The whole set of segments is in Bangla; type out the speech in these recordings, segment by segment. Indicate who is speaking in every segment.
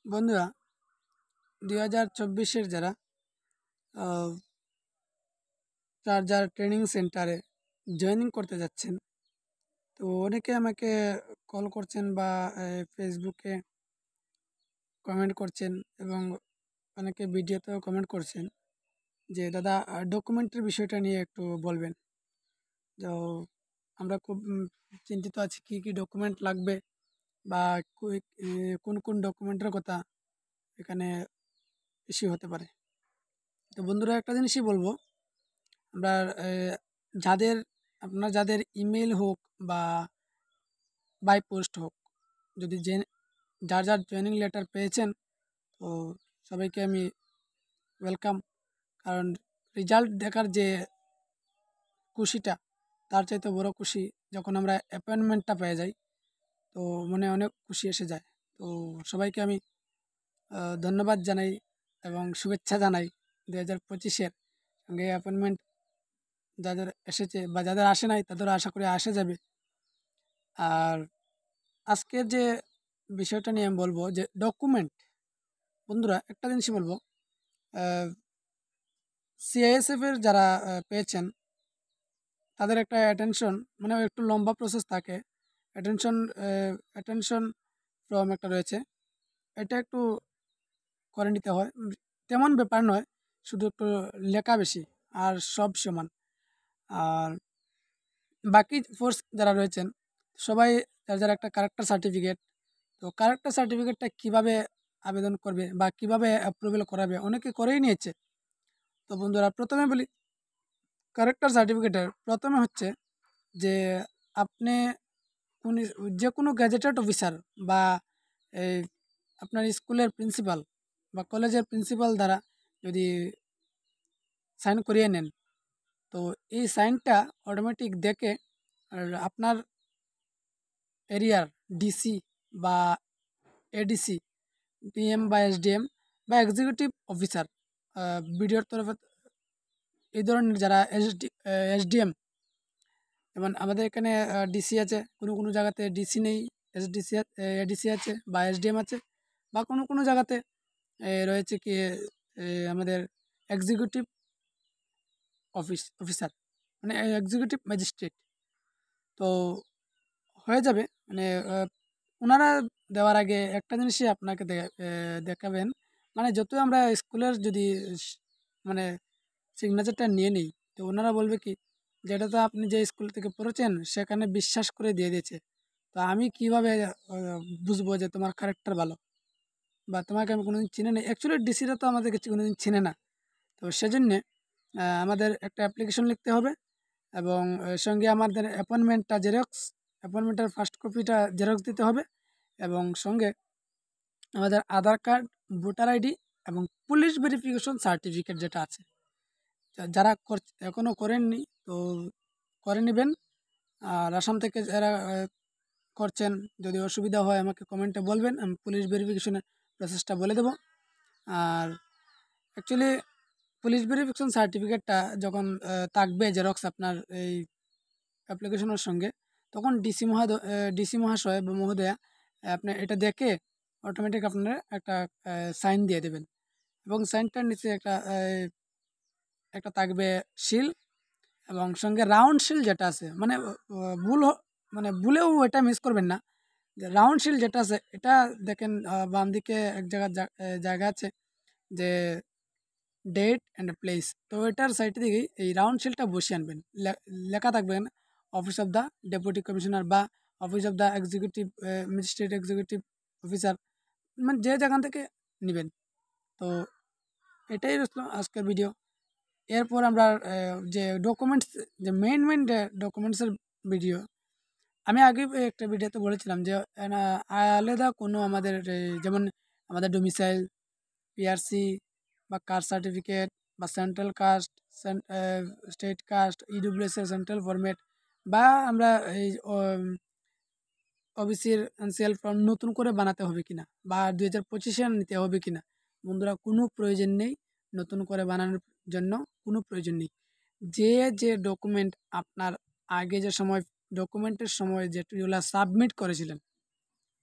Speaker 1: বন্ধুরা, 2024-এর যারা চার্জার ট্রেনিং সেন্টারে জয়েনিং করতে যাচ্ছেন, তো অনেকে আমাকে কল করছেন বা ফেসবুকে কমেন্ট করছেন এবং অনেকে ভিডিওতেও কমেন্ট করছেন যে দাদা ডকুমেন্টের বিষয়টা নিয়ে একটু বলবেন। তো আমরা খুব চিন্তিত আছি কি কি ডকুমেন্ট লাগবে বা কোন কোন ডকুমেন্টের কথা এখানে ইস্যু হতে পারে। তো বন্ধুরা, একটা জিনিসই বলবো, আমরা যাদের যাদের ইমেল হোক বা বাই পোস্ট হোক, যদি যার যার জয়েনিং লেটার পেয়েছেন, তো সবাইকে আমি ওয়েলকাম। কারণ রেজাল্ট দেখার যে খুশিটা, তার চাইতে বড় খুশি যখন আমরা অ্যাপয়েন্টমেন্টটা পেয়ে যাই, তো মনে অনেক খুশি এসে যায়। তো সবাইকে আমি ধন্যবাদ জানাই এবং শুভেচ্ছা জানাই 2025-এর সঙ্গে অ্যাপয়েন্টমেন্ট যাদের এসেছে বা যাদের আসে নাই তাদেরও আশা করি আসে যাবে। আর আজকের যে বিষয়টা নিয়ে আমি বলবো যে ডকুমেন্ট। বন্ধুরা, একটা জিনিসই বলবো, সিআইএসএফের যারা পেয়েছেন তাদের একটা অ্যাটেনশন, মানে একটু লম্বা প্রসেস থাকে। অ্যাটেনশন অ্যাটেনশন ফর্ম একটা রয়েছে, এটা একটু করে নিতে হয়। তেমন ব্যাপার নয়, শুধু একটু লেখা বেশি, আর সব সমান। আর বাকি ফোর্স যারা রয়েছেন সবাই যার যার একটা ক্যারেক্টার সার্টিফিকেট, তো ক্যারেক্টার সার্টিফিকেটটা কিভাবে আবেদন করবে বা কিভাবে অ্যাপ্রুভেল করাবে অনেকে করেই নিয়েছে। তো বন্ধুরা, প্রথমে বলি, ক্যারেক্টার সার্টিফিকেটের প্রথমে হচ্ছে যে আপনি কোন যে কোনো গ্যাজেটেড অফিসার বা এই আপনার স্কুলের প্রিন্সিপাল বা কলেজের প্রিন্সিপাল দ্বারা যদি সাইন করিয়ে নেন, তো এই সাইনটা অটোমেটিক দেখে আর আপনার এরিয়ার ডিসি বা এডিসি, ডিএম বা এসডিএম বা এক্সিকিউটিভ অফিসার, বিডিওর তরফে, এই ধরনের যারা এসডিএম, যেমন আমাদের এখানে ডিসি আছে, কোনো কোনো জায়গাতে ডিসি নেই, এসডিসি এডিসি আছে বা এসডিএম আছে, বা কোনো কোনো জায়গাতে রয়েছে কি আমাদের এক্সিকিউটিভ অফিসার, মানে এক্সিকিউটিভ ম্যাজিস্ট্রেট। তো হয়ে যাবে, মানে ওনারা দেওয়ার আগে একটা জিনিসই আপনাকে দেখাবেন, মানে যত আমরা স্কুলের যদি মানে সিগনেচারটা নিয়ে নিই, তো ওনারা বলবে কি, যেটা তো আপনি যে স্কুল থেকে পড়েছেন সেখানে বিশ্বাস করে দিয়ে দিয়েছে, তো আমি কিভাবে বুঝবো যে তোমার ক্যারেক্টার ভালো বা তোমাকে আমি কোনোদিন চিনে নেই। অ্যাকচুয়ালি ডিসিরা তো আমাদেরকে কোনোদিন চিনে না। তো সেজন্যে আমাদের একটা অ্যাপ্লিকেশন লিখতে হবে এবং সঙ্গে আমাদের অ্যাপয়েন্টমেন্টের ফার্স্ট কপিটা জেরক্স দিতে হবে, এবং সঙ্গে আমাদের আধার কার্ড, ভোটার আইডি এবং পুলিশ ভেরিফিকেশন সার্টিফিকেট যেটা আছে, যারা এখনও করেননি তো করে নেবেন। আর আসাম থেকে যারা করছেন, যদি অসুবিধা হয় আমাকে কমেন্টে বলবেন, আমি পুলিশ ভেরিফিকেশনের প্রসেসটা বলে দেবো। আর অ্যাকচুয়ালি পুলিশ ভেরিফিকেশন সার্টিফিকেটটা যখন থাকবে জেরক্স আপনার এই অ্যাপ্লিকেশনের সঙ্গে, তখন ডিসি মহাশয় বা মহোদয়া আপনি এটা দেখে অটোমেটিক আপনারা একটা সাইন দিয়ে দেবেন, এবং সাইনটার নিচে একটা থাকবে শিল, এবং সঙ্গে রাউন্ড শিল যেটা আছে, মানে মানে ভুলেও এটা মিস করবেন না। যে রাউন্ড শিল যেটা আছে এটা দেখেন, বাম দিকে এক জায়গা আছে যে ডেট অ্যান্ড প্লেস, তো এটার সাইডে দিকেই এই রাউন্ড শিলটা বসিয়ে আনবেন। লেখা থাকবেন office of the deputy commissioner বা office of the executive magistrate executive officer, মানে যে যেখান থেকে নেবেন। তো এটাই রইল আজকের ভিডিও। এরপর আমরা যে ডকুমেন্টস, যে মেইন ডকুমেন্টসের ভিডিও, আমি আগে একটা ভিডিওতে বলেছিলাম যে আলাদা কোনো আমাদের যেমন আমাদের ডোমিসাইল, পিআরসি বা কাস্ট সার্টিফিকেট বা central caste, state caste, EWS এর সেন্ট্রাল ফরম্যাট, বা আমরা এই ওবিসির এনসিএল ফর্ম নতুন করে বানাতে হবে কিনা বা 2025-এ নিতে হবে কিনা, বন্ধুরা কোনো প্রয়োজন নেই। নতুন করে বানানোর জন্য কোনো প্রয়োজন নেই। যে ডকুমেন্ট আপনার আগে যে সময় ডকুমেন্টের সময় যেগুলা সাবমিট করেছিলেন,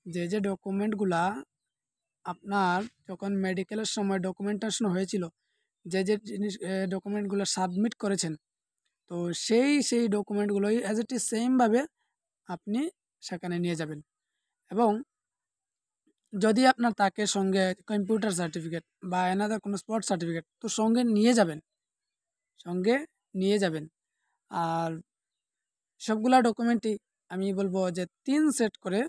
Speaker 1: যে ডকুমেন্টগুলা আপনার যখন মেডিকেলের সময় ডকুমেন্টেশন হয়েছিল, যে জিনিস ডকুমেন্টগুলো সাবমিট করেছেন, তো সেই ডকুমেন্টগুলোই অ্যাজ ইট ইজ সেমভাবে আপনি সেখানে নিয়ে যাবেন। এবং যদি আপনার তাকে সঙ্গে কম্পিউটার সার্টিফিকেট বা এনাদার কোনো স্পোর্টস সার্টিফিকেট তো সঙ্গে নিয়ে যাবেন। আর সবগুলা ডকুমেন্টই আমি বলবো যে 3 সেট করে,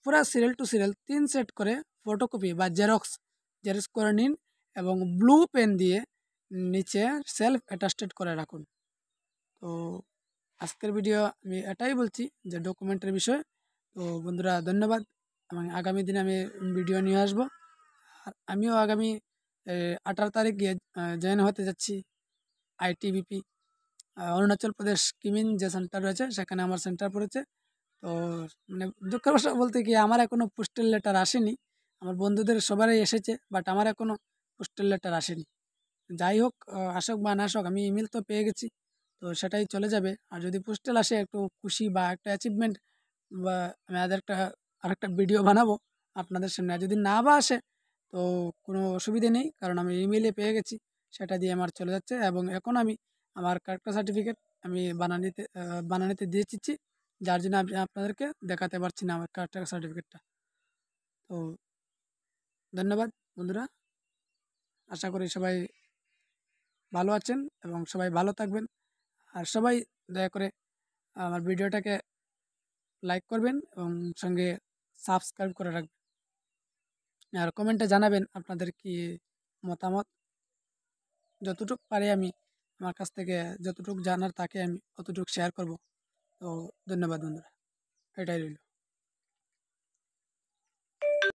Speaker 1: পুরা সিরিয়াল টু সিরিয়াল 3 সেট করে ফটোকপি বা জেরক্স করে নিন এবং ব্লু পেন দিয়ে নিচে সেলফ অ্যাটাস্টেড করে রাখুন। তো আজকের ভিডিও আমি এটাই বলছি যে ডকুমেন্টের বিষয়ে। তো বন্ধুরা ধন্যবাদ, এবং আগামী দিনে আমি ভিডিও নিয়ে আসবো। আর আমিও আগামী 18 তারিখ গিয়ে জয়েন হতে যাচ্ছি আইটিবিপি, অরুণাচল প্রদেশ কিমিন যে সেন্টার রয়েছে সেখানে আমার সেন্টার পড়েছে। তো মানে দুঃখের বশত বলতে কি আমার এখনও পোস্টাল লেটার আসেনি। আমার বন্ধুদের সবারই এসেছে, বাট আমার এখনও পোস্টাল লেটার আসেনি। যাই হোক, আসুক বা না আসুক, আমি ইমেল তো পেয়ে গেছি, তো সেটাই চলে যাবে। আর যদি পোস্টাল আসে একটু খুশি বা একটা অ্যাচিভমেন্ট, বা আমি আরেকটা ভিডিও বানাবো আপনাদের সামনে। আর যদি না বা আসে তো কোনো অসুবিধে নেই, কারণ আমি ইমেলে পেয়ে গেছি, সেটা দিয়ে আমার চলে যাচ্ছে। এবং এখন আমি আমার ক্যারেক্টার সার্টিফিকেট আমি বানানিতে দিয়ে দিচ্ছি, যার জন্য আমি আপনাদেরকে দেখাতে পারছি না আমার ক্যারেক্টার সার্টিফিকেটটা। তো ধন্যবাদ বন্ধুরা, আশা করি সবাই ভালো আছেন এবং সবাই ভালো থাকবেন। আর সবাই দয়া করে আমার ভিডিওটাকে লাইক করবেন এবং সঙ্গে সাবস্ক্রাইব করে রাখবেন। আর কমেন্টে জানাবেন আপনাদের কি মতামত। যতটুকু পারি আমি আমার কাছ থেকে যতটুকু জানার তাকে আমি ততটুকু শেয়ার করব। তো ধন্যবাদ বন্ধুরা, এটাই রইল।